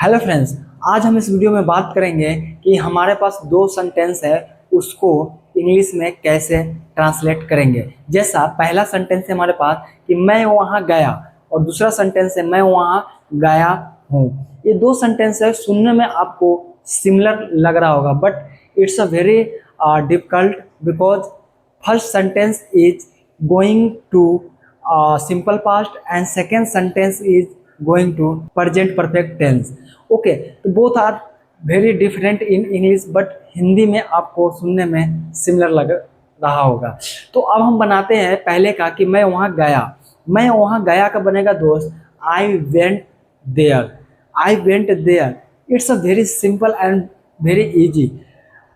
Hello friends, आज हम इस वीडियो में बात करेंगे कि हमारे पास दो सेंटेंस है, उसको इंग्लिश में कैसे ट्रांसलेट करेंगे। जैसा पहला सेंटेंस है हमारे पास कि मैं वहाँ गया, और दूसरा सेंटेंस है मैं वहाँ गया हूँ। ये दो सेंटेंस है, सुनने में आपको सिमिलर लग रहा होगा, but it's a very difficult because first sentence is going to simple past and second sentence is going to present perfect tense. Okay, तो both are very different in English, but Hindi में आपको सुनने में similar लग रहा होगा। तो अब हम बनाते हैं पहले का कि मैं वहाँ गया। मैं वहाँ गया का बनेगा दोस्त I went there. I went there, it's a very simple and very easy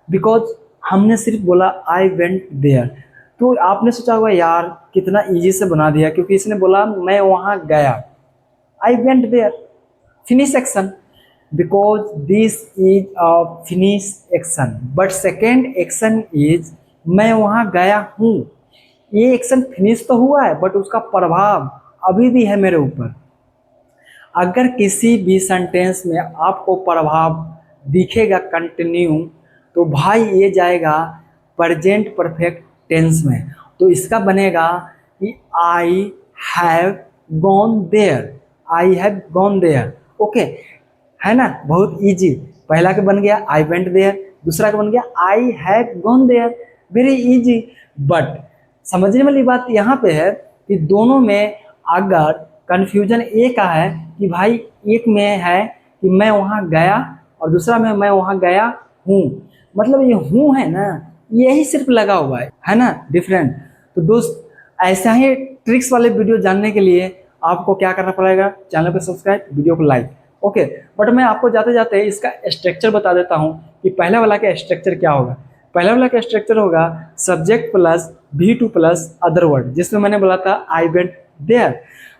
because हमने सिर्फ बोला आई वेंट देयर। तो आपने सोचा होगा यार कितना इजी से बना दिया, क्योंकि इसने बोला मैं वहाँ गया, I went there, finish action, because this is a finish action. But second action is मैं वहाँ गया हूँ। ये एक्शन फिनिश तो हुआ है, बट उसका प्रभाव अभी भी है मेरे ऊपर। अगर किसी भी सेंटेंस में आपको प्रभाव दिखेगा कंटिन्यू, तो भाई ये जाएगा प्रेजेंट परफेक्ट टेंस में। तो इसका बनेगा कि I have gone there. I have gone there. Okay, है ना, बहुत इजी। पहला का बन गया आई वेंट देयर, दूसरा का बन गया I have gone there, very easy. But समझने वाली बात यहाँ पे है कि दोनों में अगर कंफ्यूजन एक का है कि भाई एक में है कि मैं वहाँ गया, और दूसरा में मैं वहाँ गया हूँ। मतलब ये हूँ है ना, यही सिर्फ लगा हुआ है ना, डिफरेंट। तो दोस्त, ऐसा ही ट्रिक्स वाले वीडियो जानने के लिए आपको क्या करना पड़ेगा, चैनल को सब्सक्राइब, वीडियो को लाइक। ओके, बट मैं आपको जाते जाते इसका स्ट्रक्चर बता देता हूँ कि पहला वाला का स्ट्रक्चर क्या होगा। पहला वाला का स्ट्रक्चर होगा subject plus V2 plus other word, जिसमें मैंने बोला था आई वेंट देयर।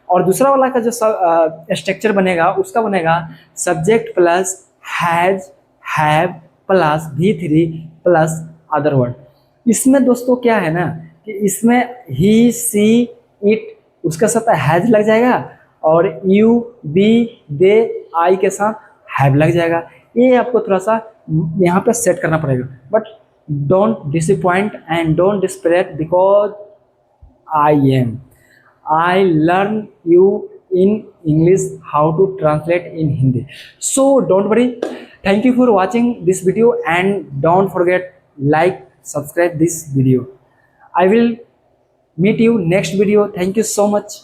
और दूसरा वाला का जो स्ट्रक्चर बनेगा उसका बनेगा subject plus has have plus V3 plus other word. इसमें दोस्तों क्या है ना कि इसमें ही सी इट उसके साथ हैज लग जाएगा, और यू बी दे आई के साथ हैव लग जाएगा। ये आपको थोड़ा सा यहाँ पे सेट करना पड़ेगा, but don't disappoint and don't desperate because I learn you in English how to translate in Hindi. So don't worry. Thank you for watching this video and don't forget like, subscribe this video. I will meet you next video. Thank you so much.